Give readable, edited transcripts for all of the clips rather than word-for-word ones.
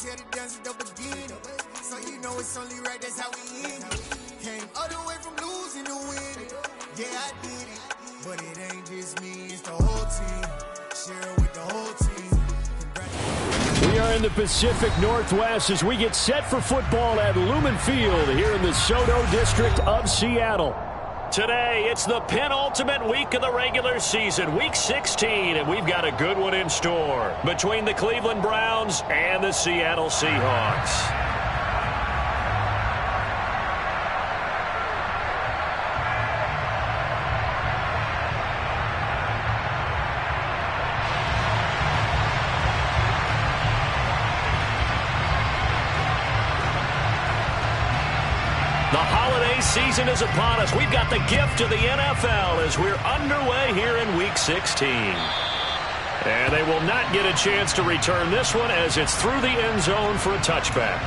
yeah, the dance at the beginning. So you know it's only right, that's how we end it. Came all the way from losing to winning. Yeah, I did it. But it ain't just me, it's the whole team. Share it with the whole team. We are in the Pacific Northwest as we get set for football at Lumen Field here in the SoDo district of Seattle. Today, it's the penultimate week of the regular season, Week 16, and we've got a good one in store between the Cleveland Browns and the Seattle Seahawks. The holiday season is upon us. We've got the gift of the NFL as we're underway here in Week 16. And they will not get a chance to return this one as it's through the end zone for a touchback.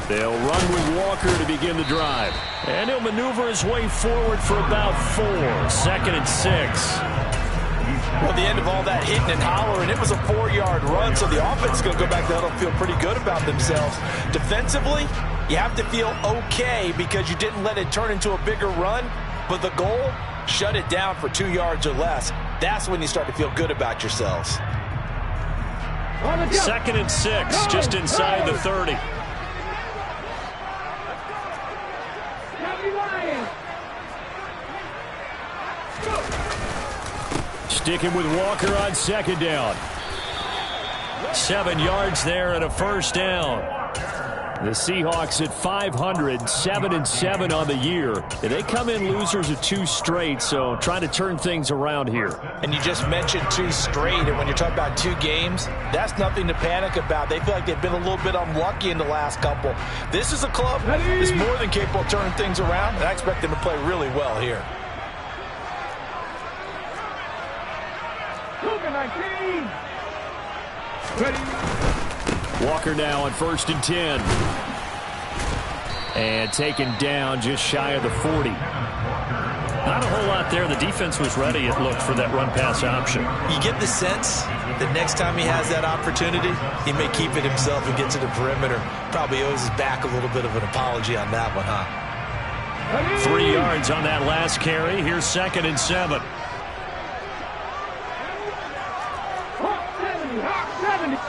They'll run with Walker to begin the drive. And he'll maneuver his way forward for about 4. 2nd and 6. Well, the end of all that hitting and hollering, it was a 4-yard run, so the offense is going to go back there and feel pretty good about themselves. Defensively, you have to feel okay because you didn't let it turn into a bigger run, but the goal, shut it down for 2 yards or less. That's when you start to feel good about yourselves. 2nd and 6, just inside the 30. Sticking with Walker on 2nd down. 7 yards there and a 1st down. The Seahawks at 500, 7-7 on the year. And they come in losers of 2 straight, so trying to turn things around here. And you just mentioned 2 straight, and when you're talking about 2 games, that's nothing to panic about. They feel like they've been a little bit unlucky in the last couple. This is a club that's more than capable of turning things around, and I expect them to play really well here. Walker now on 1st and 10. And taken down just shy of the 40. Not a whole lot there. The defense was ready, it looked, for that run-pass option. You get the sense that next time he has that opportunity, he may keep it himself and get to the perimeter. Probably owes his back a little bit of an apology on that one, huh? 3 yards on that last carry. Here's 2nd and 7.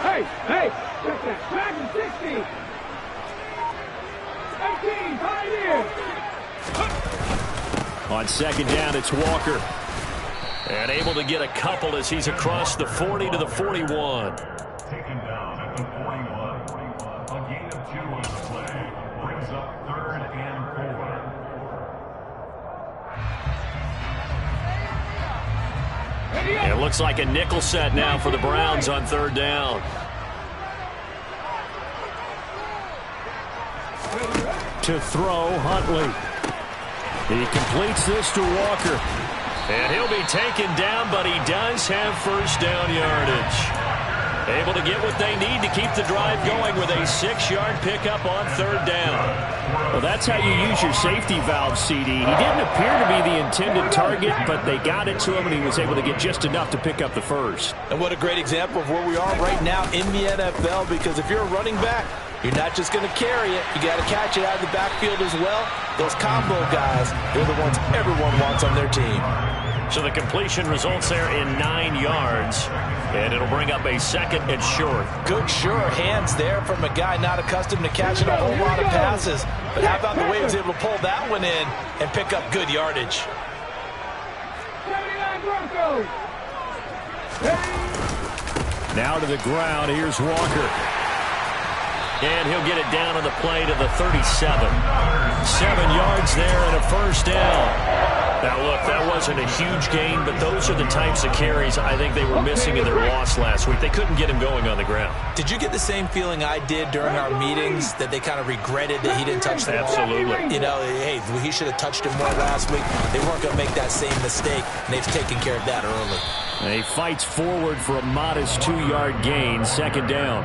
Hey, check that. Back to 60. 18, right here. On 2nd down, it's Walker. And able to get a couple as he's across the 40 to the 41. Taken down at the 41. A gain of 2 on the play. Brings up 3rd and 4. And it looks like a nickel set now for the Browns on 3rd down. To throw, Huntley. He completes this to Walker. And he'll be taken down, but he does have 1st down yardage. Able to get what they need to keep the drive going with a 6-yard pickup on 3rd down. Well, that's how you use your safety valve, CD. He didn't appear to be the intended target, but they got it to him, and he was able to get just enough to pick up the 1st. And what a great example of where we are right now in the NFL, because if you're a running back, you're not just going to carry it. You got to catch it out of the backfield as well. Those combo guys, they're the ones everyone wants on their team. So the completion results there in 9 yards, and it'll bring up a 2nd and short. Good, sure hands there from a guy not accustomed to catching a whole lot of passes. But how about the way he was able to pull that one in and pick up good yardage? 79 Broncos. Now to the ground. Here's Walker. And he'll get it down on the play to the 37. 7 yards there and a 1st down. Now, look, that wasn't a huge gain, but those are the types of carries I think they were missing in their loss last week. They couldn't get him going on the ground. Did you get the same feeling I did during our meetings, that they kind of regretted that he didn't touch the ball? Absolutely. You know, hey, he should have touched him more last week. They weren't going to make that same mistake, and they've taken care of that early. He fights forward for a modest 2-yard gain, second down.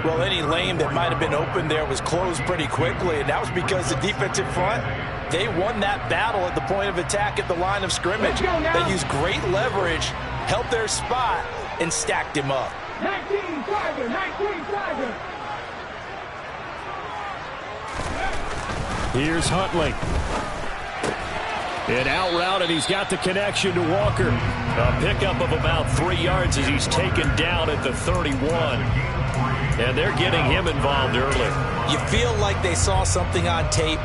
Well, any lane that might have been open there was closed pretty quickly, and that was because the defensive front, they won that battle at the point of attack at the line of scrimmage. They used great leverage, held their spot, and stacked him up. 19 Tiger, 19 Tiger. Here's Huntley. An out route, and he's got the connection to Walker. A pickup of about 3 yards as he's taken down at the 31. And they're getting him involved early. You feel like they saw something on tape,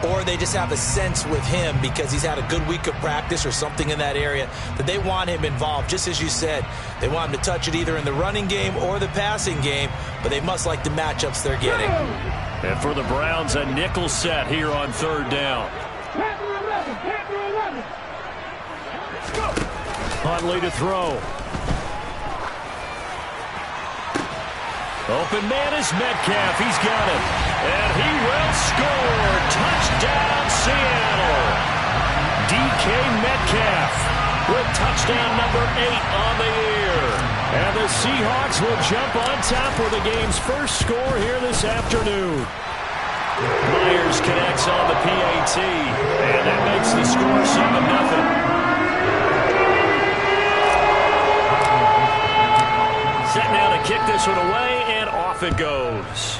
or they just have a sense with him because he's had a good week of practice or something in that area that they want him involved. Just as you said, they want him to touch it either in the running game or the passing game, but they must like the matchups they're getting. And for the Browns, a nickel set here on third down. Panther 11. Let's go. Huntley to throw. Open man is Metcalf. He's got it. And he will score. Touchdown, Seattle. DK Metcalf with touchdown number 8 on the year. And the Seahawks will jump on top with the game's first score here this afternoon. Myers connects on the PAT, and that makes the score 7-0. Set now to kick this one away, and off it goes.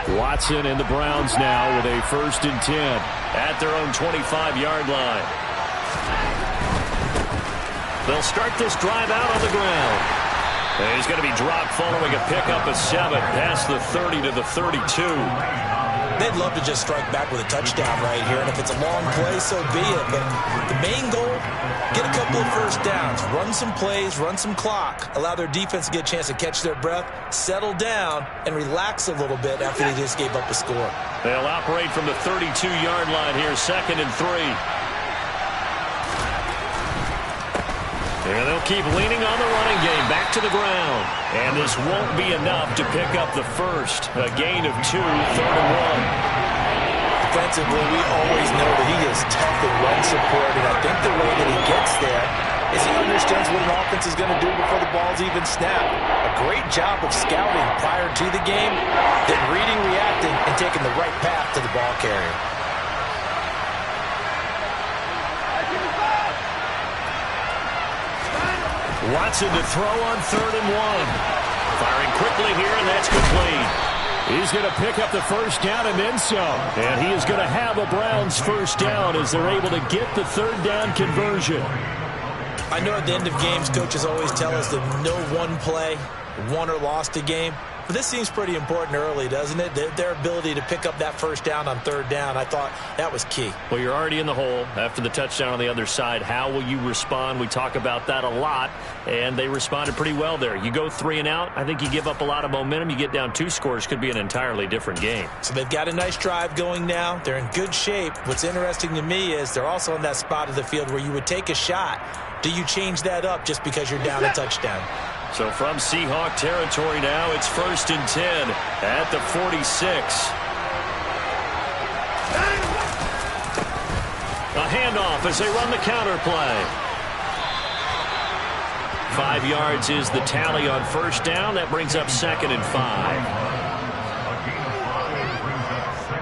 Watson and the Browns now with a 1st and 10 at their own 25-yard line. They'll start this drive out on the ground. And he's going to be dropped following a pickup of 7 past the 30 to the 32. They'd love to just strike back with a touchdown right here, and if it's a long play, so be it. But the main goal, get a couple of first downs, run some plays, run some clock, allow their defense to get a chance to catch their breath, settle down, and relax a little bit after they just gave up a score. They'll operate from the 32-yard line here, 2nd and 3. And they'll keep leaning on the running game, back to the ground. And this won't be enough to pick up the first. A gain of 2, 3rd and 1. Defensively, we always know that he is tough in run support, and I think the way that he gets there is he understands what an offense is going to do before the ball's even snapped. A great job of scouting prior to the game, then reading, reacting, and taking the right path to the ball carrier. Watson to throw on 3rd and 1. Firing quickly here, and that's complete. He's going to pick up the first down and then some. And he is going to have a Browns first down as they're able to get the 3rd down conversion. I know at the end of games, coaches always tell us that no one play won or lost a game. But this seems pretty important early, doesn't it? Their ability to pick up that first down on 3rd down, I thought that was key. Well, you're already in the hole after the touchdown on the other side. How will you respond? We talk about that a lot, and they responded pretty well there. You go 3 and out, I think you give up a lot of momentum. You get down 2 scores, could be an entirely different game. So they've got a nice drive going now. They're in good shape. What's interesting to me is they're also in that spot of the field where you would take a shot. Do you change that up just because you're down a touchdown? So from Seahawk territory now, it's 1st and 10 at the 46. A handoff as they run the counter play. 5 yards is the tally on first down. That brings up 2nd and 5.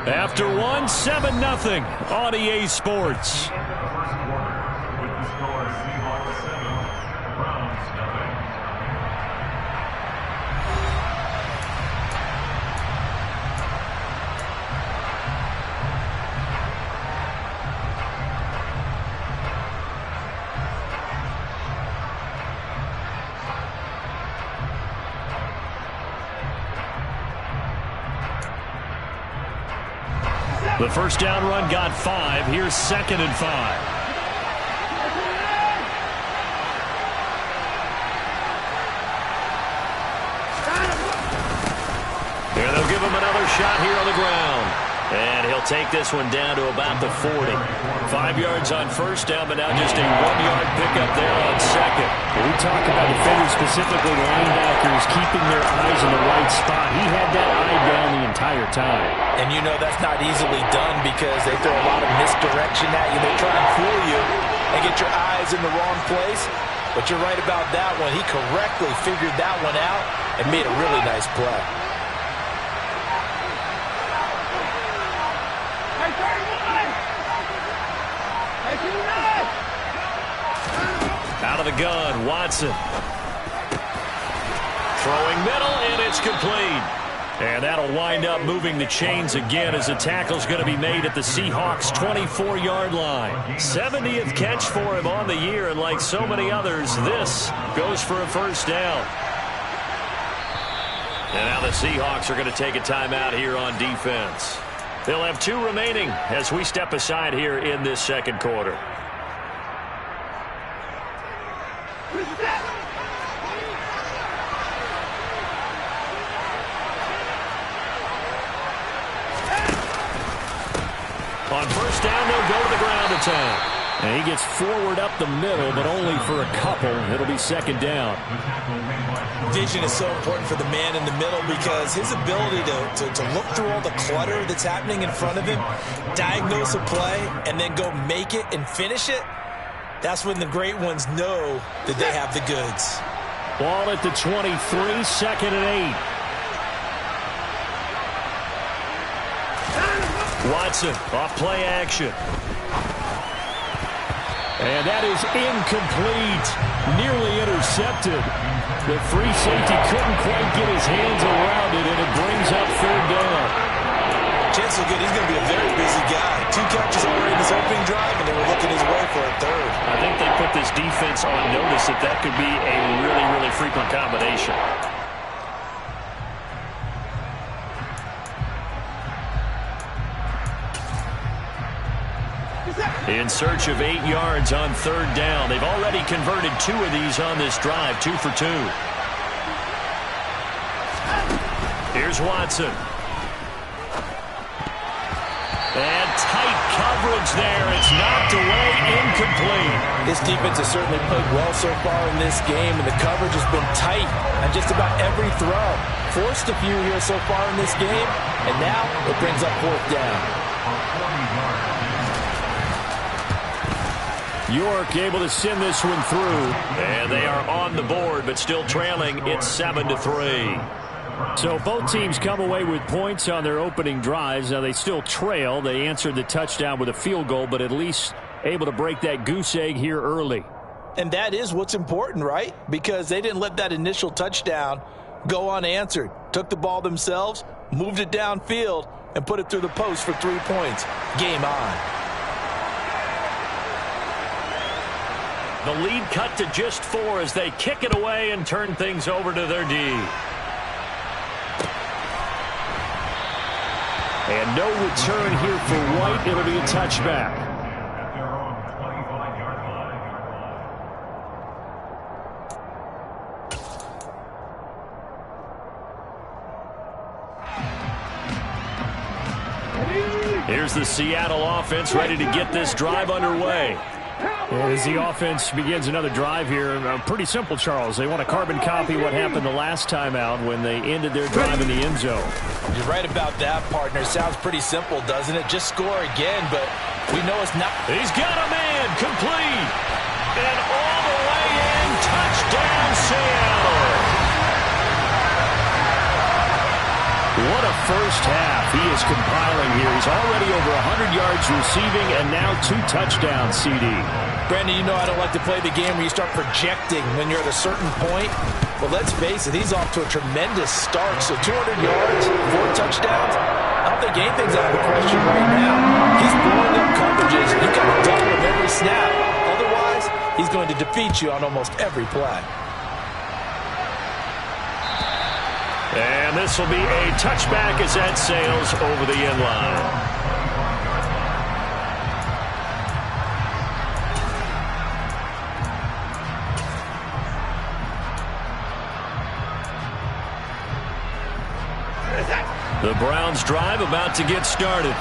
After 1, 7-0 on EA Sports. The first down run got 5. Here's 2nd and 5. Here they'll give him another shot here on the ground. And he'll take this one down to about the 40. 5 yards on first down, but now just a 1-yard pickup there on second. We talk about defenders, specifically linebackers, keeping their eyes in the right spot. He had that eye down the entire time. And you know that's not easily done because they throw a lot of misdirection at you. They try and fool you and get your eyes in the wrong place. But you're right about that one. He correctly figured that one out and made a really nice play. Out of the gun, Watson. Throwing middle, and it's complete. And that'll wind up moving the chains again as the tackle's going to be made at the Seahawks' 24-yard line. 70th catch for him on the year, and like so many others, this goes for a first down. And now the Seahawks are going to take a timeout here on defense. They'll have 2 remaining as we step aside here in this second quarter. On first down, they'll go to the ground attack. And he gets forward up the middle, but only for a couple. It'll be 2nd down. Vision is so important for the man in the middle because his ability to look through all the clutter that's happening in front of him, diagnose a play, and then go make it and finish it, that's when the great ones know that they have the goods. Ball at the 23, 2nd and 8. Watson off play action. And that is incomplete. Nearly intercepted. The free safety couldn't quite get his hands around it, and it brings up 3rd down. Chance is good. He's going to be a very busy guy. 2 catches already in this opening drive, and they were looking his way for a 3rd. I think they put this defense on notice that that could be a really, really frequent combination. In search of 8 yards on 3rd down. They've already converted 2 of these on this drive, 2 for 2. Here's Watson. And tight coverage there. It's knocked away, incomplete. This defense has certainly played well so far in this game, and the coverage has been tight on just about every throw. Forced a few here so far in this game, and now it brings up 4th down. York able to send this one through. And they are on the board, but still trailing. It's 7-3. So both teams come away with points on their opening drives. Now they still trail. They answered the touchdown with a field goal, but at least able to break that goose egg here early. And that is what's important, right? Because they didn't let that initial touchdown go unanswered. Took the ball themselves, moved it downfield, and put it through the post for 3 points. Game on. The lead cut to just 4 as they kick it away and turn things over to their D. And no return here for White. It'll be a touchback. Here's the Seattle offense ready to get this drive underway. As the offense begins another drive here, pretty simple, Charles. They want to carbon copy what happened the last time out when they ended their drive in the end zone. You're right about that, partner. Sounds pretty simple, doesn't it? Just score again, but we know it's not. He's got a man, complete. And all the way in, touchdown Seattle. What a first half he is compiling here. He's already over 100 yards receiving and now 2 touchdowns, CD. Brandon, you know I don't like to play the game where you start projecting when you're at a certain point. But let's face it, he's off to a tremendous start. So 200 yards, 4 touchdowns. I don't think anything's out of the question right now. He's blowing up coverages. You got to double him every snap. Otherwise, he's going to defeat you on almost every play. And this will be a touchback as that sails over the end line. The Browns drive about to get started.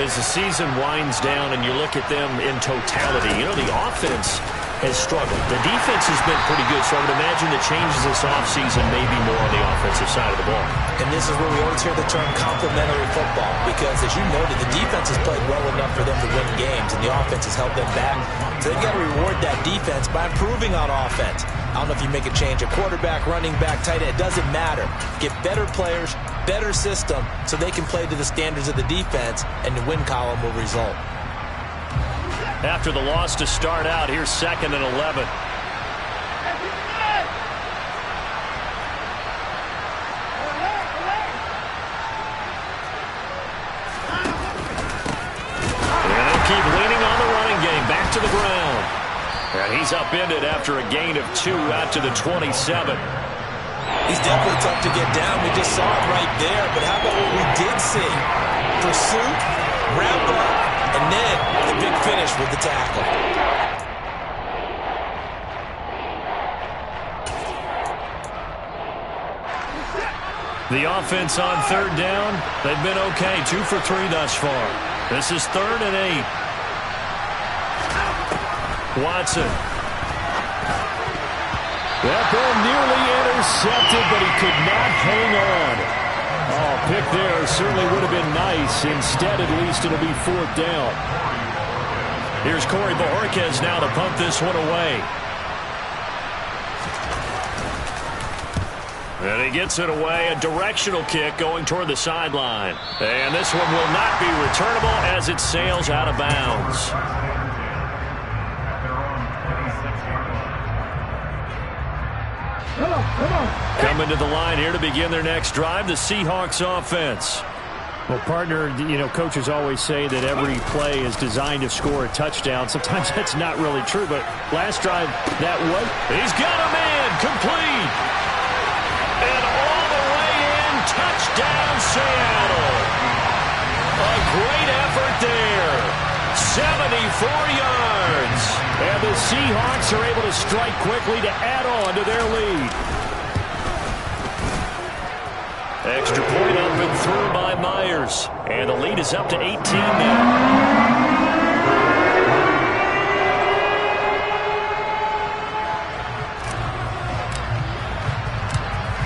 As the season winds down and you look at them in totality, you know, the offense has struggled. The defense has been pretty good, so I would imagine the changes this offseason may be more on the offensive side of the ball. And this is where we always hear the term complementary football, because as you noted, the defense has played well enough for them to win games, and the offense has held them back. So they've got to reward that defense by improving on offense. I don't know if you make a change at quarterback, running back, tight end. It doesn't matter. Get better players, better system, so they can play to the standards of the defense, and the win column will result. After the loss to start out, here's 2nd and 11. And they'll keep leaning on the running game. Back to the ground. And he's upended after a gain of 2 out to the 27. He's definitely tough to get down. We just saw it right there. But how about what we did see? Pursuit, wrap up, and then the big finish with the tackle. The offense on 3rd down, they've been okay. 2 for 3 thus far. This is 3rd and 8. Watson. That ball nearly intercepted, but he could not hang on. Oh, pick there certainly would have been nice. Instead, at least it'll be 4th down. Here's Corey Bojorquez now to punt this one away. And he gets it away. A directional kick going toward the sideline. And this one will not be returnable as it sails out of bounds. Coming to the line here to begin their next drive, the Seahawks offense. Well, partner, you know, coaches always say that every play is designed to score a touchdown. Sometimes that's not really true, but last drive, that was. He's got a man, complete. And all the way in, touchdown Seattle. A great effort there. 74 yards. And the Seahawks are able to strike quickly to add on to their lead. Extra point up and through by Myers. And the lead is up to 18 now.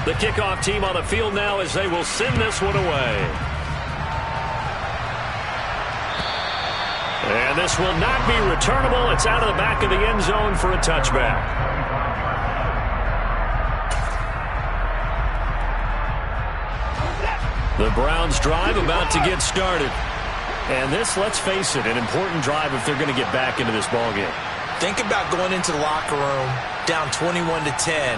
The kickoff team on the field now as they will send this one away. And this will not be returnable. It's out of the back of the end zone for a touchback. The Browns drive about to get started. And this, let's face it, an important drive if they're going to get back into this ballgame. Think about going into the locker room down 21-10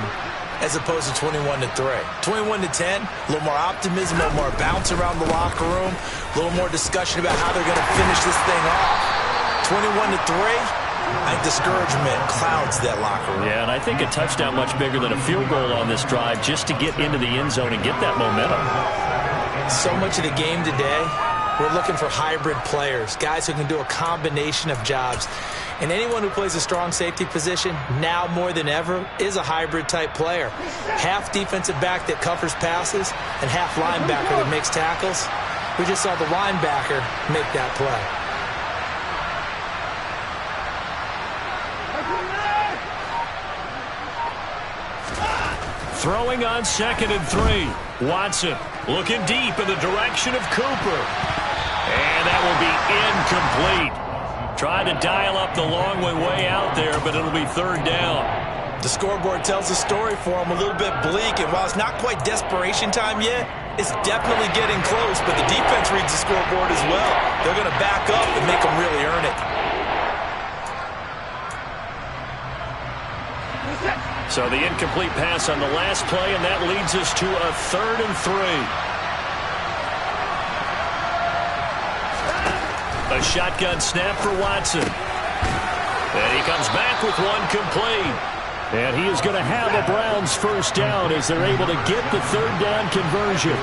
as opposed to 21-3. 21-10, a little more optimism, a little more bounce around the locker room, a little more discussion about how they're going to finish this thing off. 21-3. I think discouragement clouds that locker room. Yeah, and I think a touchdown much bigger than a field goal on this drive just to get into the end zone and get that momentum. So much of the game today, we're looking for hybrid players, guys who can do a combination of jobs. And anyone who plays a strong safety position, now more than ever, is a hybrid-type player. Half defensive back that covers passes and half linebacker that makes tackles. We just saw the linebacker make that play. Throwing on 2nd and 3. Watson looking deep in the direction of Cooper. And that will be incomplete. Tried to dial up the long way out there, but it'll be 3rd down. The scoreboard tells the story for him, a little bit bleak, and while it's not quite desperation time yet, it's definitely getting close, but the defense reads the scoreboard as well. They're going to back up and make them really earn it. So the incomplete pass on the last play, and that leads us to a 3rd and 3. A shotgun snap for Watson. And he comes back with one complete. And he is going to have a Browns first down as they're able to get the 3rd down conversion.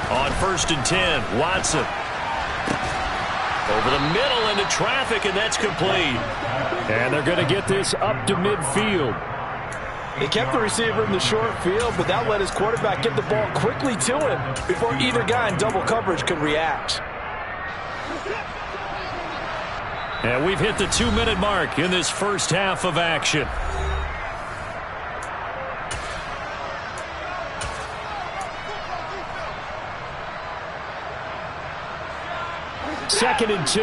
On 1st and 10, Watson. Over the middle into traffic, and that's complete. And they're going to get this up to midfield. They kept the receiver in the short field, but that let his quarterback get the ball quickly to him before either guy in double coverage could react. And we've hit the 2-minute mark in this first half of action. Second and 2.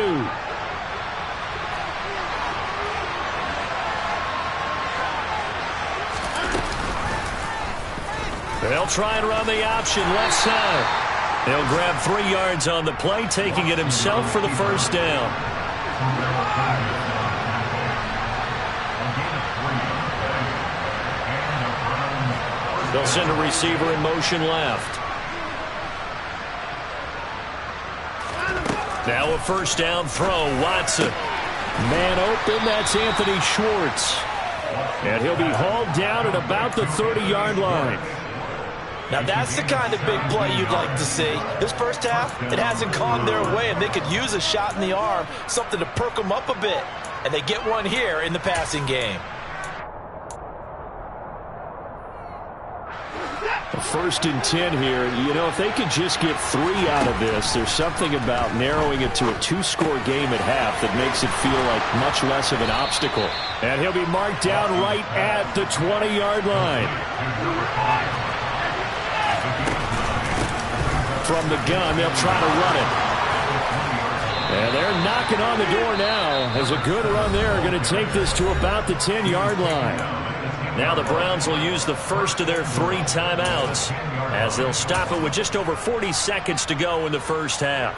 They'll try and run the option left side. He'll grab 3 yards on the play, taking it himself for the first down. They'll send a receiver in motion left. Now a first down throw. Watson. Man open. That's Anthony Schwartz. And he'll be hauled down at about the 30-yard line. Now that's the kind of big play you'd like to see. This first half, it hasn't gone their way, and they could use a shot in the arm, something to perk them up a bit. And they get one here in the passing game. First and 10 here. You know, if they could just get 3 out of this, there's something about narrowing it to a 2-score game at half that makes it feel like much less of an obstacle. And he'll be marked down right at the 20-yard line. From the gun, they'll try to run it. And they're knocking on the door now. As a good run there, going to take this to about the 10-yard line. Now the Browns will use the first of their 3 timeouts as they'll stop it with just over 40 seconds to go in the first half.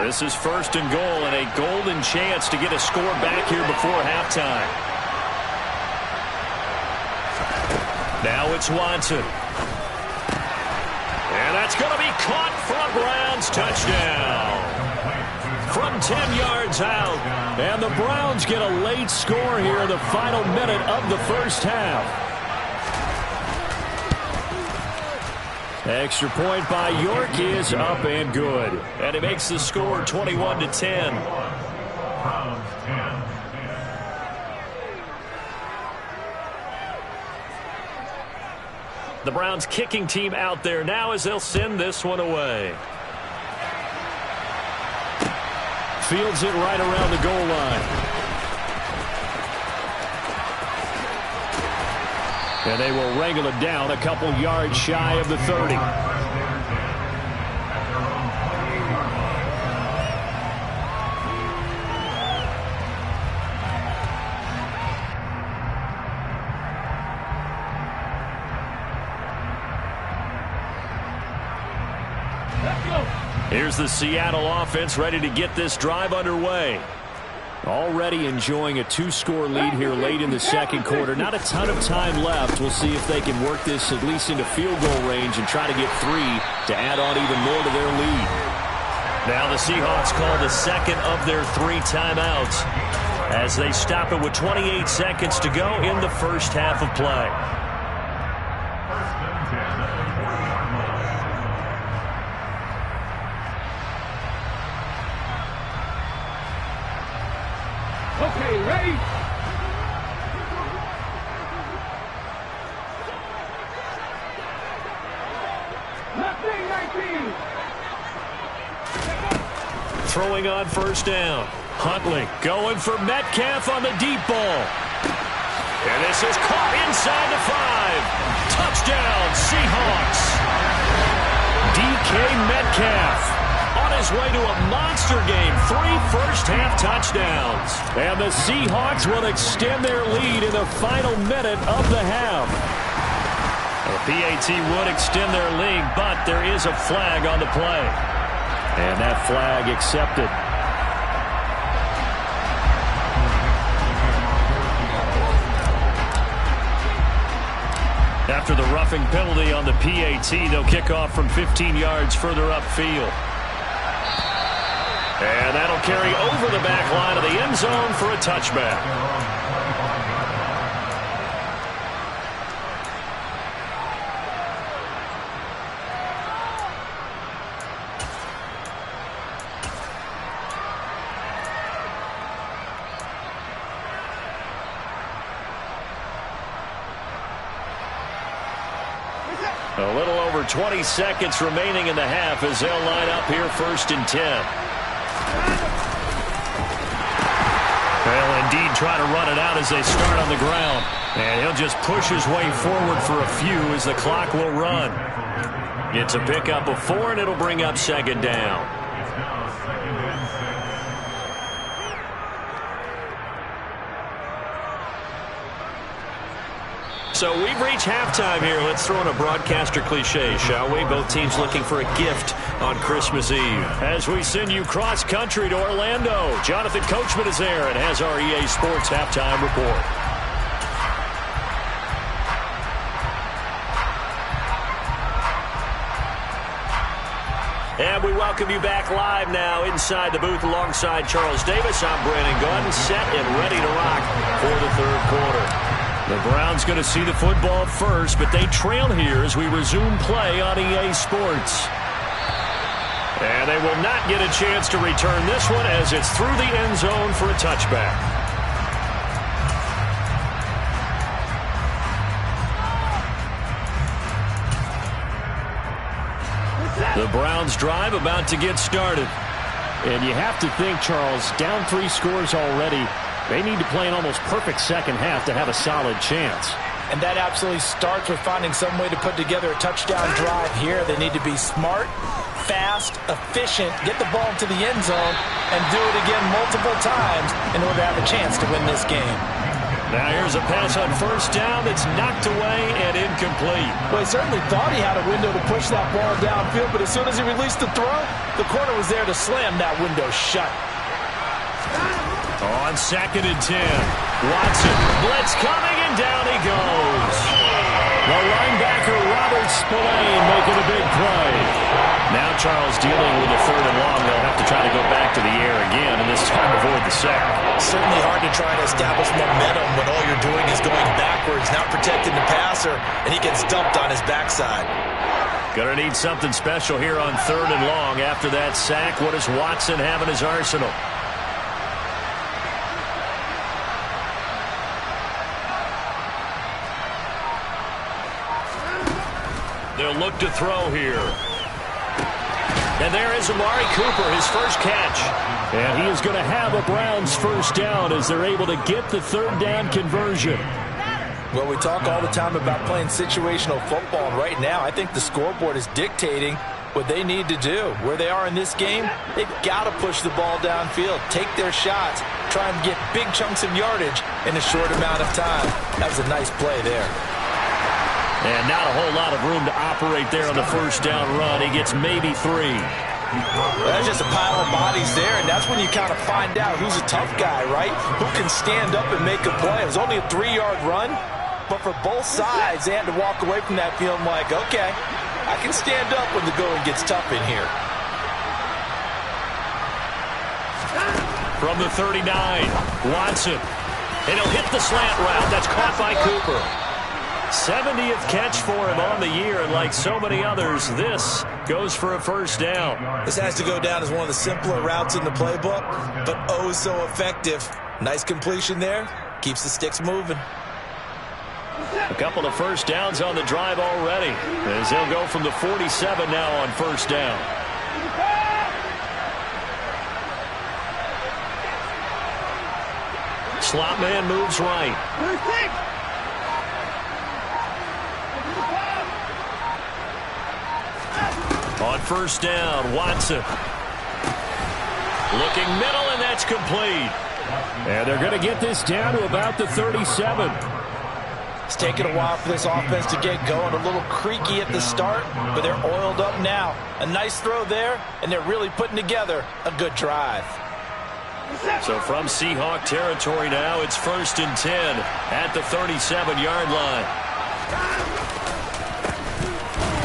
This is first and goal and a golden chance to get a score back here before halftime. Now it's Watson. And that's going to be caught for a Browns touchdown. From 10 yards out. And the Browns get a late score here in the final minute of the first half. Extra point by York is up and good. And it makes the score 21-10. Browns 10. The Browns kicking team out there now as they'll send this one away. Fields it right around the goal line. And they will wrangle it down a couple yards shy of the 30. Here's the Seattle offense ready to get this drive underway. Already enjoying a 2-score lead here late in the second quarter. Not a ton of time left. We'll see if they can work this at least into field goal range and try to get 3 to add on even more to their lead. Now the Seahawks call the second of their 3 timeouts as they stop it with 28 seconds to go in the first half of play. Okay, ready? Left wing 19. Throwing on first down. Huntley going for Metcalf on the deep ball. And this is caught inside the 5. Touchdown, Seahawks. DK Metcalf on his way to a monster game. 3 first-half touchdowns. And the Seahawks will extend their lead in the final minute of the half. The PAT would extend their lead, but there is a flag on the play. And that flag accepted. After the roughing penalty on the PAT, they'll kick off from 15 yards further upfield. And that'll carry over the back line of the end zone for a touchback. A little over 20 seconds remaining in the half as they'll line up here 1st and 10. They'll indeed try to run it out as they start on the ground. And he'll just push his way forward for a few as the clock will run. It's a pickup of 4, and it'll bring up 2nd down. It's now 2nd and 6. So we've reached halftime here. Let's throw in a broadcaster cliche, shall we? Both teams looking for a gift on Christmas Eve. As we send you cross-country to Orlando, Jonathan Coachman is there and has our EA Sports halftime report. And we welcome you back live now inside the booth alongside Charles Davis. I'm Brandon Gunn, set and ready to rock for the 3rd quarter. The Browns going to see the football first, but they trail here as we resume play on EA Sports. And they will not get a chance to return this one as it's through the end zone for a touchback. The Browns drive about to get started. And you have to think, Charles, down 3 scores already. They need to play an almost perfect second half to have a solid chance. And that absolutely starts with finding some way to put together a touchdown drive here. They need to be smart, fast, efficient, get the ball into the end zone, and do it again multiple times in order to have a chance to win this game. Now here's a pass on 1st down that's knocked away and incomplete. Well, he certainly thought he had a window to push that ball downfield, but as soon as he released the throw, the corner was there to slam that window shut. On 2nd and 10, Watson, blitz coming, and down he goes. The linebacker, Robert Spillane, making a big play. Now Charles dealing with a 3rd and long. They'll have to try to go back to the air again, and this time avoid the sack. Certainly hard to try to establish momentum when all you're doing is going backwards, not protecting the passer, and he gets dumped on his backside. Gonna need something special here on 3rd and long. After that sack, what does Watson have in his arsenal? They'll look to throw here. And there is Amari Cooper, his first catch. And he is going to have a Browns 1st down as they're able to get the 3rd down conversion. Well, we talk all the time about playing situational football, and right now I think the scoreboard is dictating what they need to do. Where they are in this game, they've got to push the ball downfield, take their shots, try and get big chunks of yardage in a short amount of time. That was a nice play there. And not a whole lot of room to operate there on the 1st down run. He gets maybe 3. That's just a pile of bodies there, and that's when you kind of find out who's a tough guy, right? Who can stand up and make a play. It was only a 3-yard run, but for both sides, they had to walk away from that feeling like, okay, I can stand up when the going gets tough in here. From the 39, Watson. And he'll hit the slant route. That's caught by Cooper. 70th catch for him on the year, and like so many others, this goes for a 1st down. This has to go down as one of the simpler routes in the playbook, but oh so effective. Nice completion there. Keeps the sticks moving. A couple of 1st downs on the drive already, as they'll go from the 47 now on 1st down. Slot man moves right. On 1st down, Watson. Looking middle, and that's complete. And they're going to get this down to about the 37. It's taken a while for this offense to get going. A little creaky at the start, but they're oiled up now. A nice throw there, and they're really putting together a good drive. So from Seahawk territory now, it's 1st and 10 at the 37-yard line.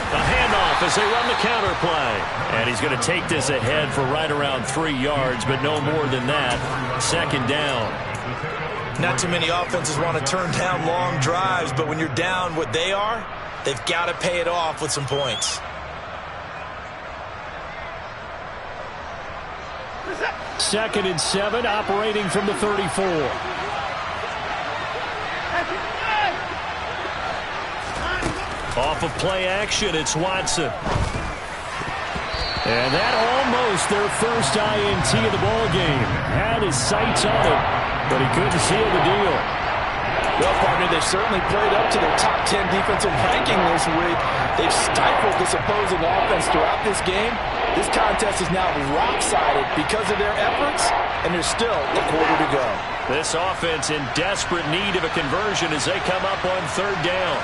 A handoff as they run the counter play. And he's going to take this ahead for right around 3 yards, but no more than that. 2nd down. Not too many offenses want to turn down long drives, but when you're down what they are, they've got to pay it off with some points. Second and 7, operating from the 34. Off of play action, it's Watson. And that almost their first INT of the ball game. Had his sights on it, but he couldn't seal the deal. Well, partner, they've certainly played up to their top 10 defensive ranking this week. They've stifled this opposing offense throughout this game. This contest is now rock-sided because of their efforts, and there's still a quarter to go. This offense in desperate need of a conversion as they come up on third down.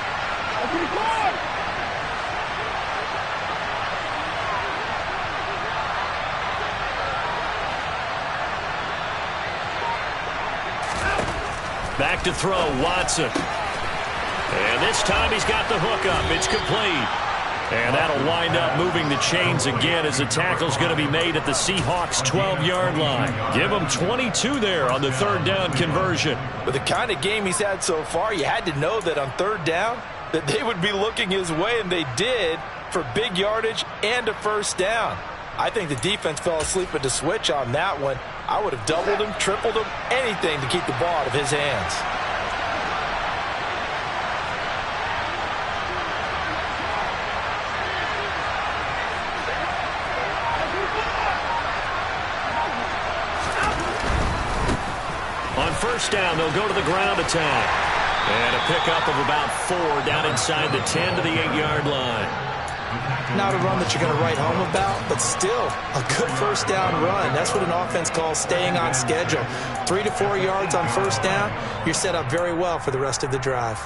Back to throw, Watson. And this time he's got the hook up. It's complete. And that'll wind up moving the chains again as the tackle's going to be made at the Seahawks' 12-yard line. Give him 22 there on the third down conversion. With the kind of game he's had so far, you had to know that on third down that they would be looking his way, and they did, for big yardage and a first down. I think the defense fell asleep at the switch on that one. I would have doubled him, tripled him, anything to keep the ball out of his hands. On first down, they'll go to the ground attack. And a pickup of about 4 down inside the 10 to the 8-yard line. Not a run that you're going to write home about, but still a good first down run. That's what an offense calls staying on schedule. 3 to 4 yards on first down, you're set up very well for the rest of the drive.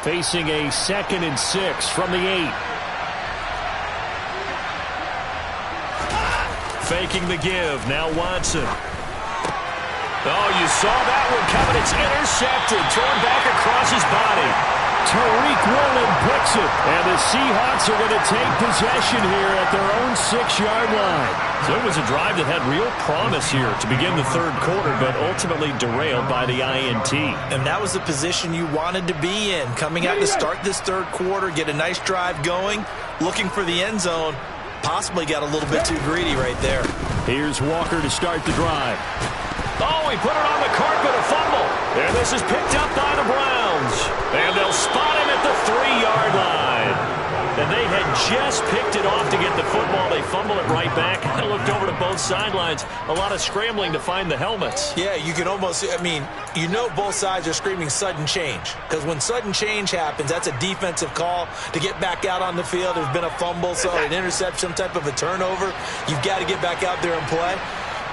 Facing a 2nd and 6 from the 8. Faking the give. Now Watson. Oh, you saw that one coming. It's intercepted. Turned back across his body. Tariq Woolen picks it. And the Seahawks are going to take possession here at their own 6-yard line. So it was a drive that had real promise here to begin the third quarter, but ultimately derailed by the INT. And that was the position you wanted to be in. Coming out to start this third quarter, get a nice drive going, looking for the end zone. Possibly got a little bit too greedy right there. Here's Walker to start the drive. Oh, he put it on the carpet, a fumble. And this is picked up by the Browns. And they'll spot him at the 3-yard line. And they had just picked it off to get the football. They fumble it right back. I looked over to both sidelines. A lot of scrambling to find the helmets. Yeah, you can almost, you know both sides are screaming sudden change. Because when sudden change happens, that's a defensive call to get back out on the field. There's been a fumble, so an interception, some type of a turnover. You've got to get back out there and play.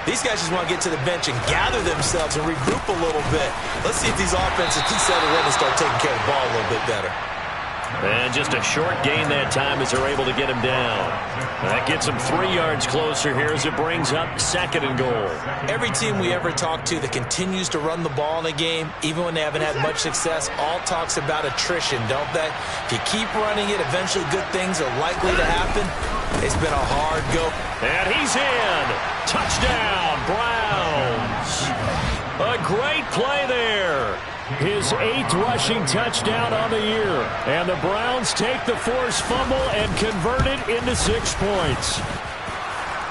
These guys just want to get to the bench and gather themselves and regroup a little bit. Let's see if these offenses can settle in and start taking care of the ball a little bit better. And just a short gain that time as they're able to get him down. That gets them 3 yards closer here as it brings up 2nd and goal. Every team we ever talk to that continues to run the ball in a game, even when they haven't had much success, all talks about attrition, don't they? If you keep running it, eventually good things are likely to happen. It's been a hard go. And he's in. Touchdown, Browns. A great play there. His 8th rushing touchdown on the year. And the Browns take the forced fumble and convert it into 6 points.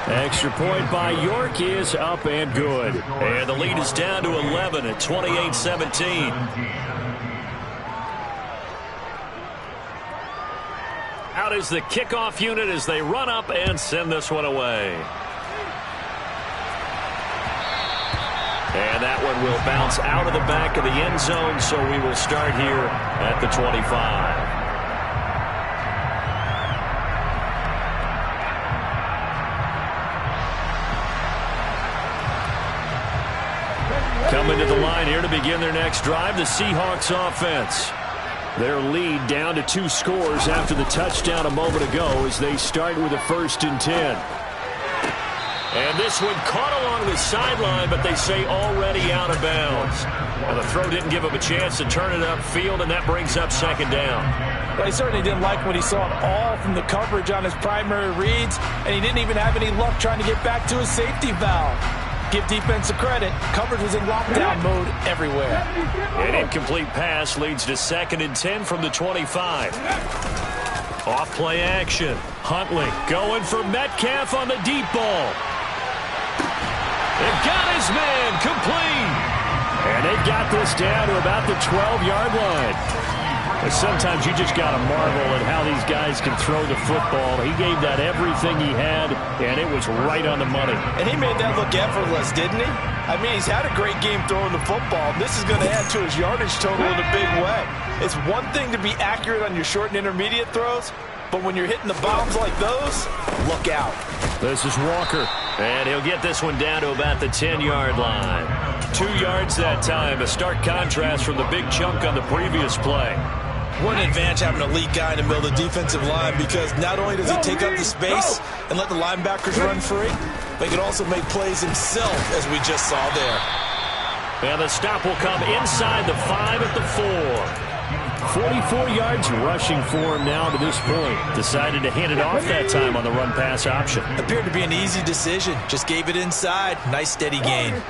Extra point by York is up and good. And the lead is down to 11 at 28-17. Out is the kickoff unit as they run up and send this one away. And that one will bounce out of the back of the end zone, so we will start here at the 25. Coming to the line here to begin their next drive, the Seahawks offense. Their lead down to 2 scores after the touchdown a moment ago as they start with a 1st and 10. And this one caught along the sideline, but they say already out of bounds. And the throw didn't give him a chance to turn it upfield, and that brings up 2nd down. Well, he certainly didn't like what he saw at all from the coverage on his primary reads, and he didn't even have any luck trying to get back to his safety valve. Give defense a credit. Coverage was in lockdown mode everywhere. An incomplete pass leads to 2nd and 10 from the 25. Off play action. Huntley going for Metcalf on the deep ball. It got his man complete. And they've got this down to about the 12-yard line. But sometimes you just got to marvel at how these guys can throw the football. He gave that everything he had, and it was right on the money. And he made that look effortless, didn't he? I mean, he's had a great game throwing the football. This is going to add to his yardage total in a big way. It's one thing to be accurate on your short and intermediate throws, but when you're hitting the bombs like those, look out. This is Walker. And he'll get this one down to about the 10-yard line. 2 yards that time, a stark contrast from the big chunk on the previous play. What an advantage having an elite guy in the middle of the defensive line, because not only does he take up the space and let the linebackers run free, but he can also make plays himself, as we just saw there. And the stop will come inside the 5 at the 4. 44 yards rushing for him now to this point. Decided to hand it off that time on the run-pass option. Appeared to be an easy decision. Just gave it inside. Nice steady gain.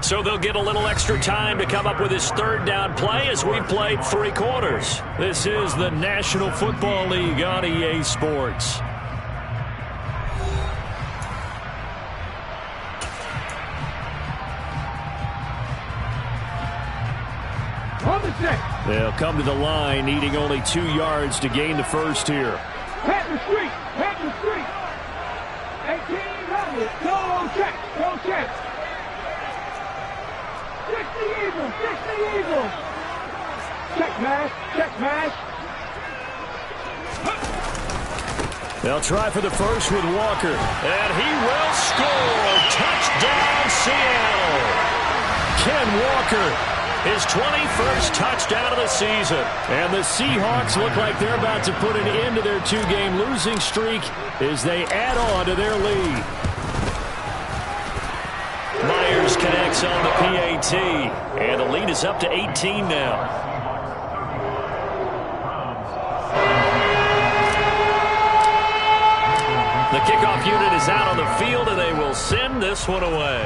So they'll get a little extra time to come up with his third down play as we've played 3 quarters. This is the National Football League on EA Sports. They'll come to the line, needing only 2 yards to gain the first here. Head the street, head the street. 1800, go check, go check. 60 Eagles, 60 Eagles. Check mash. They'll try for the first with Walker. And he will score. Touchdown, Seattle. Ken Walker, his 21st touchdown of the season. And the Seahawks look like they're about to put an end to their 2-game losing streak as they add on to their lead. Myers connects on the PAT, and the lead is up to 18 now. The kickoff unit is out on the field, and they will send this one away.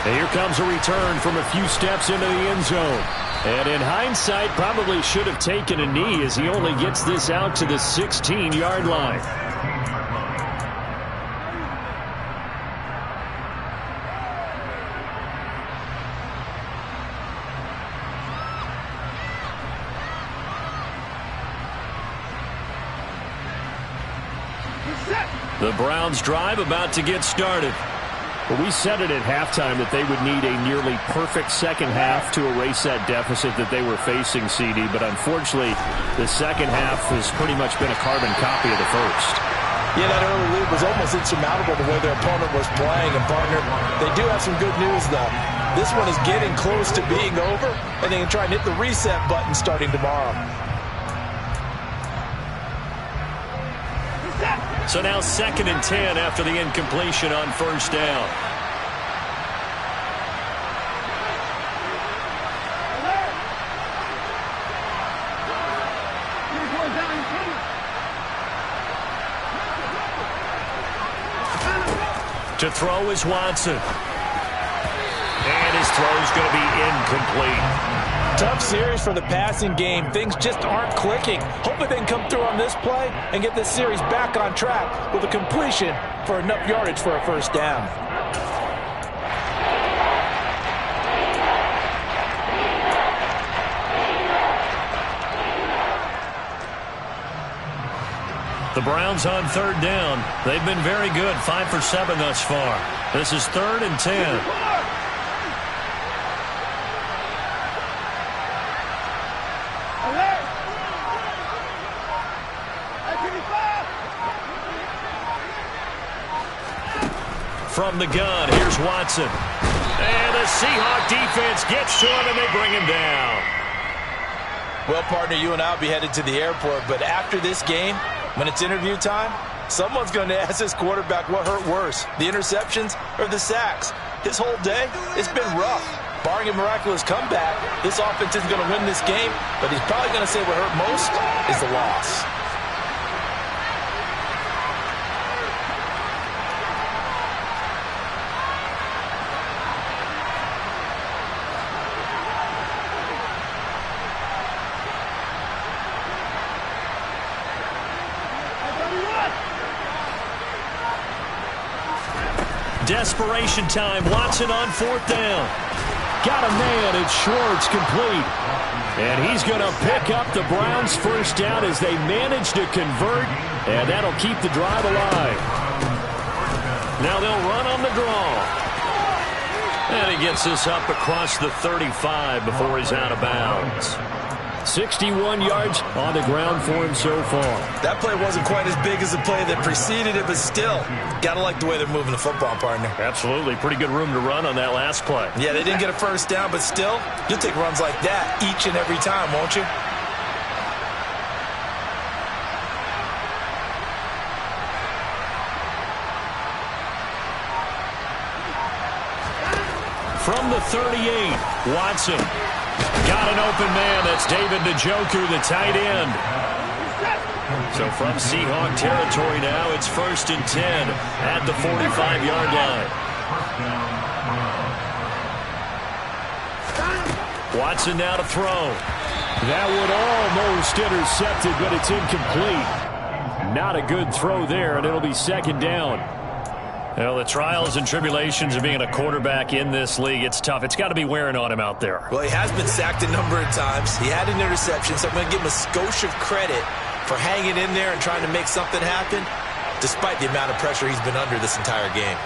And here comes a return from a few steps into the end zone. And in hindsight, probably should have taken a knee as he only gets this out to the 16-yard line. The Browns drive about to get started. But we said it at halftime that they would need a nearly perfect second half to erase that deficit that they were facing, CD. But unfortunately, the second half has pretty much been a carbon copy of the first. Yeah, that early lead was almost insurmountable the way their opponent was playing. And, partner, they do have some good news, though. This one is getting close to being over, and they can try and hit the reset button starting tomorrow. So now 2nd and 10 after the incompletion on first down. To throw is Watson. And his throw is going to be incomplete. Tough series for the passing game. Things just aren't clicking. Hopefully they can come through on this play and get this series back on track with a completion for enough yardage for a first down. The Browns on 3rd down. They've been very good, 5 for 7 thus far. This is 3rd and 10. From the gun, here's Watson. And the Seahawk defense gets to him, and they bring him down. Well, partner, you and I will be headed to the airport, but after this game, when it's interview time, someone's going to ask this quarterback what hurt worse, the interceptions or the sacks. His whole day, it's been rough. Barring a miraculous comeback, this offense isn't going to win this game, but he's probably going to say what hurt most is the loss. Desperation time. Watson on 4th down. Got a man. It's Schwartz, complete. And he's going to pick up the Browns' first down as they manage to convert. And that'll keep the drive alive. Now they'll run on the draw. And he gets this up across the 35 before he's out of bounds. 61 yards on the ground for him so far. That play wasn't quite as big as the play that preceded it, but still, got to like the way they're moving the football, partner. Absolutely. Pretty good room to run on that last play. Yeah, they didn't get a first down, but still, you'll take runs like that each and every time, won't you? From the 38, Watson. Got an open man. That's David Njoku, the tight end. So from Seahawk territory now, it's 1st and 10 at the 45-yard line. Watson now to throw. That would almost intercepted, but it's incomplete. Not a good throw there, and it'll be 2nd down. Well, the trials and tribulations of being a quarterback in this league, it's tough. It's got to be wearing on him out there. Well, he has been sacked a number of times. He had an interception, so I'm going to give him a skosh of credit for hanging in there and trying to make something happen, despite the amount of pressure he's been under this entire game.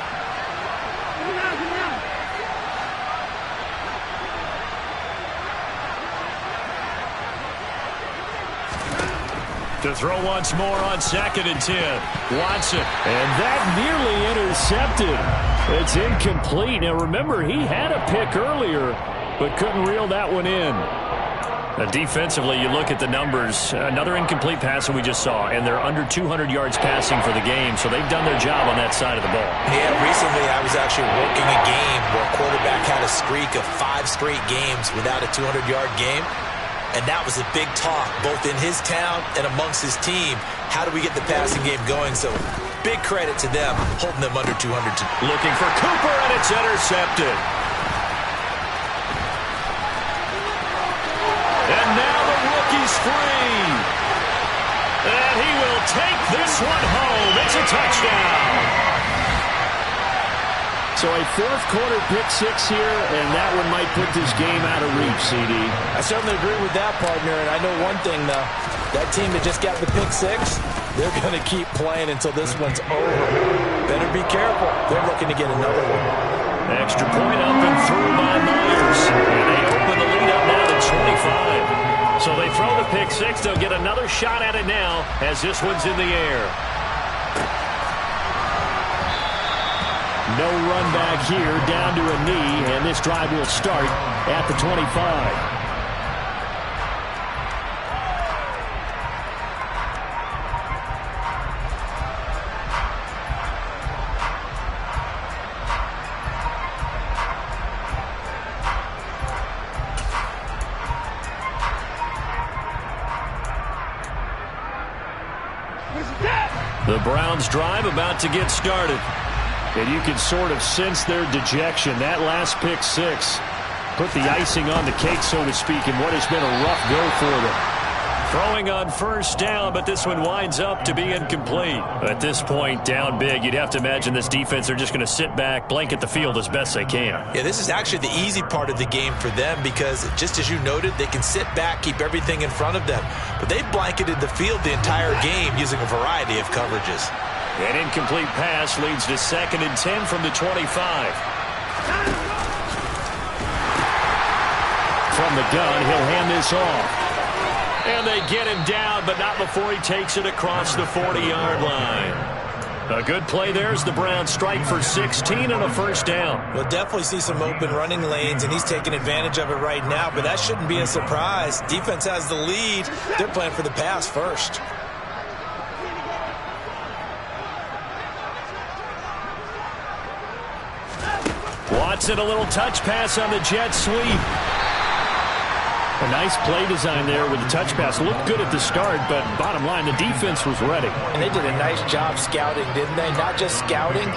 To throw once more on 2nd and 10. Watson. And that nearly intercepted. It's incomplete. Now remember, he had a pick earlier, but couldn't reel that one in. Defensively, you look at the numbers. Another incomplete pass that we just saw, and they're under 200 yards passing for the game, so they've done their job on that side of the ball. Yeah, recently I was actually working a game where a quarterback had a streak of 5 straight games without a 200-yard game. And that was a big talk, both in his town and amongst his team. How do we get the passing game going? So big credit to them, holding them under 200. Looking for Cooper, and it's intercepted. And now the rookie's free. And he will take this one home. It's a touchdown. So a 4th quarter pick 6 here, and that one might put this game out of reach, CD. I certainly agree with that, partner, and I know one thing, though. That team that just got the pick 6, they're going to keep playing until this one's over. Better be careful. They're looking to get another one. Extra point up and through by Myers. And they open the lead up now to 25. So they throw the pick 6. They'll get another shot at it now as this one's in the air. No run back here, down to a knee, and this drive will start at the 25. The Browns drive about to get started. And you can sort of sense their dejection. That last pick 6 put the icing on the cake, so to speak, in what has been a rough go for them. Throwing on 1st down, but this one winds up to be incomplete. At this point, down big, you'd have to imagine this defense, they're just going to sit back, blanket the field as best they can. Yeah, this is actually the easy part of the game for them because, just as you noted, they can sit back, keep everything in front of them. But they blanketed the field the entire game using a variety of coverages. An incomplete pass leads to 2nd and 10 from the 25. From the gun, he'll hand this off. And they get him down, but not before he takes it across the 40-yard line. A good play there as the Browns strike for 16 and a 1st down. We'll definitely see some open running lanes, and he's taking advantage of it right now, but that shouldn't be a surprise. Defense has the lead. They're playing for the pass first. Watson, a little touch pass on the jet sweep. A nice play design there with the touch pass. Looked good at the start, but bottom line, the defense was ready. And they did a nice job scouting, didn't they? Not just scouting,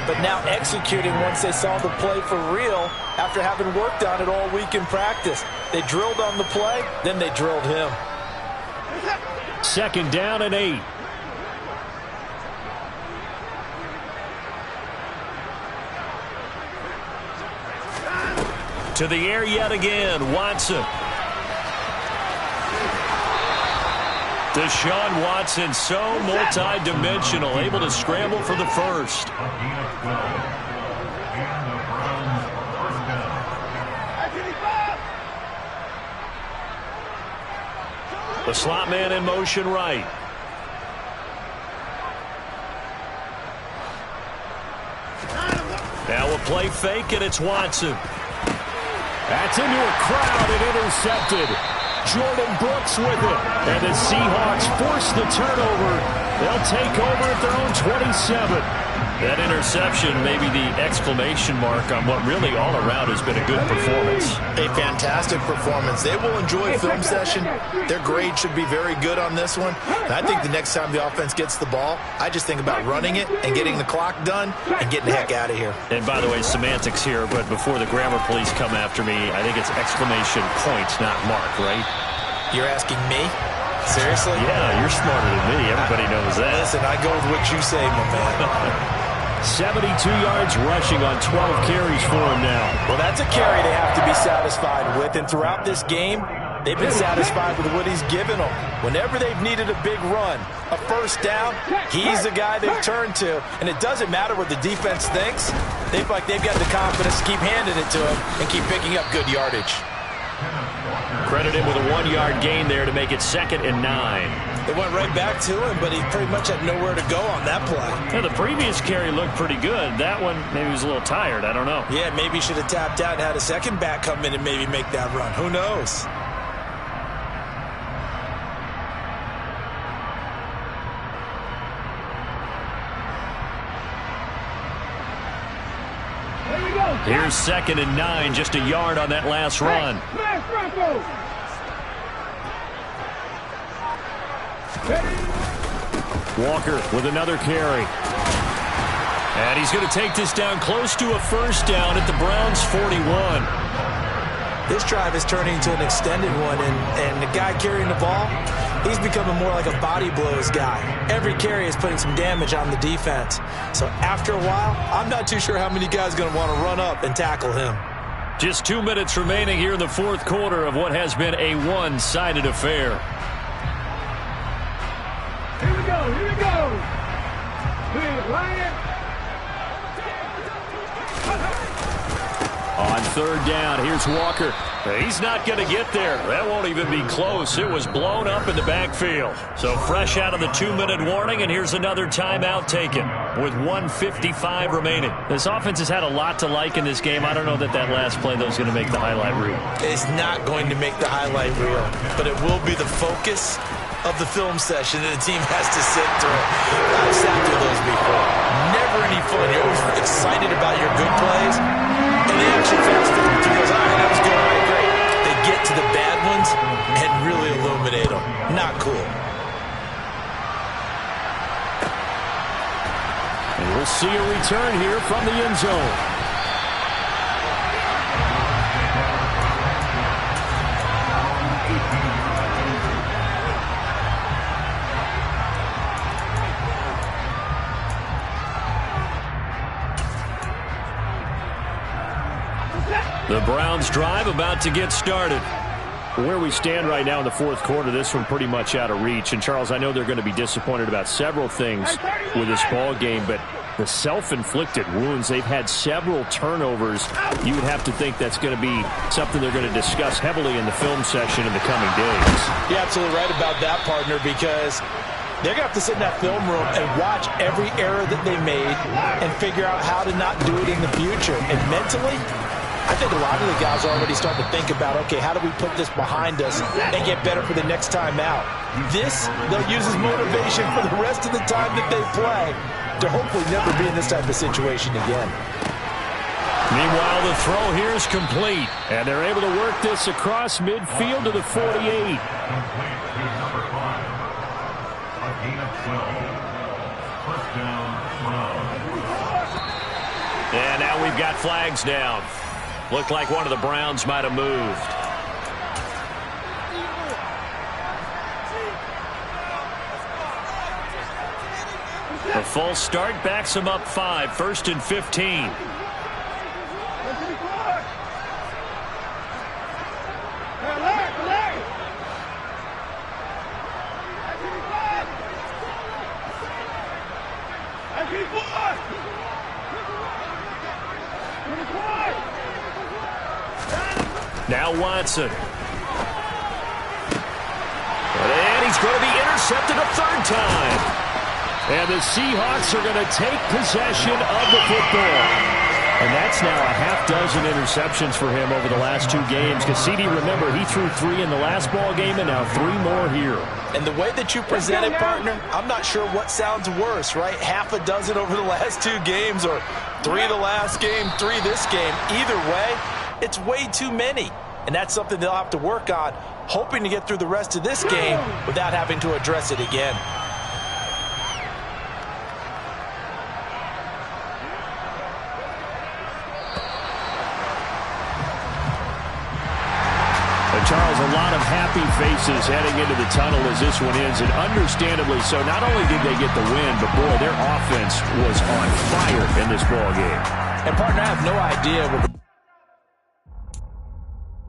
but now executing once they saw the play for real after having worked on it all week in practice. They drilled on the play, then they drilled him. 2nd down and 8. To the air yet again, Watson. Deshaun Watson, so multi-dimensional, able to scramble for the first. The slot man in motion right. Now a play fake, and it's Watson. That's into a crowd and intercepted. Jordan Brooks with it. And the Seahawks force the turnover. They'll take over at their own 27. That interception may be the exclamation mark on what really all around has been a good performance. A fantastic performance. They will enjoy film session. Their grade should be very good on this one. And I think the next time the offense gets the ball, I just think about running it and getting the clock done and getting the heck out of here. And by the way, semantics here, but before the grammar police come after me, I think it's exclamation point, not mark, right? You're asking me? Seriously? Yeah, you're smarter than me. Everybody knows that. Listen, I go with what you say, my man. 72 yards rushing on 12 carries for him now. Well, that's a carry they have to be satisfied with. And throughout this game, they've been satisfied with what he's given them. Whenever they've needed a big run, a first down, he's the guy they've turned to. And it doesn't matter what the defense thinks. They feel like they've got the confidence to keep handing it to him and keep picking up good yardage. Credit him with a 1-yard gain there to make it 2nd and 9. They went right back to him, but he pretty much had nowhere to go on that play. Yeah, the previous carry looked pretty good. That one, maybe he was a little tired. I don't know. Yeah, maybe he should have tapped out and had a second back come in and maybe make that run. Who knows? Here's 2nd and 9, just a yard on that last run. Walker with another carry. And he's going to take this down close to a first down at the Browns' 41. This drive is turning into an extended one, and the guy carrying the ball, he's becoming more like a body blows guy. Every carry is putting some damage on the defense. So after a while, I'm not too sure how many guys are going to want to run up and tackle him. Just 2 minutes remaining here in the fourth quarter of what has been a one-sided affair. Here we go, here we go. Big Ryan. On 3rd down, here's Walker. He's not going to get there. That won't even be close. It was blown up in the backfield. So fresh out of the 2-minute warning, and here's another timeout taken with 1:55 remaining. This offense has had a lot to like in this game. I don't know that last play, though, is going to make the highlight reel. It's not going to make the highlight reel, but it will be the focus of the film session that the team has to sit through. I've sat through those before. Never any fun. You're always excited about your good plays, and they actually fast forward through those. All right, that was good. All right, great. They get to the bad ones and really illuminate them. Not cool. And we'll see a return here from the end zone. The Browns drive about to get started. Where we stand right now in the fourth quarter, this one pretty much out of reach. And, Charles, I know they're going to be disappointed about several things with this ball game, but the self-inflicted wounds, they've had several turnovers. You would have to think that's going to be something they're going to discuss heavily in the film session in the coming days. You're absolutely right about that, partner, because they're going to have to sit in that film room and watch every error that they made and figure out how to not do it in the future. And mentally, I think a lot of the guys are already starting to think about, okay, how do we put this behind us and get better for the next time out? This, they'll use as motivation for the rest of the time that they play to hopefully never be in this type of situation again. Meanwhile, the throw here is complete, and they're able to work this across midfield to the 48. Complete to number 5. A gain of 12. First down, Browns. And now we've got flags down. Looked like one of the Browns might have moved. A false start backs him up 5, 1st and 15. Now Watson. And he's going to be intercepted a third time. And the Seahawks are going to take possession of the football. And that's now a half dozen interceptions for him over the last 2 games. Because CD, remember, he threw 3 in the last ball game and now 3 more here. And the way that you present it, partner, I'm not sure what sounds worse, right? Half a dozen over the last 2 games or 3 the last game, 3 this game. Either way, it's way too many. And that's something they'll have to work on, hoping to get through the rest of this game without having to address it again. Charles, a lot of happy faces heading into the tunnel as this one ends, and understandably so. Not only did they get the win, but boy, their offense was on fire in this ball game. And partner, I have no idea what the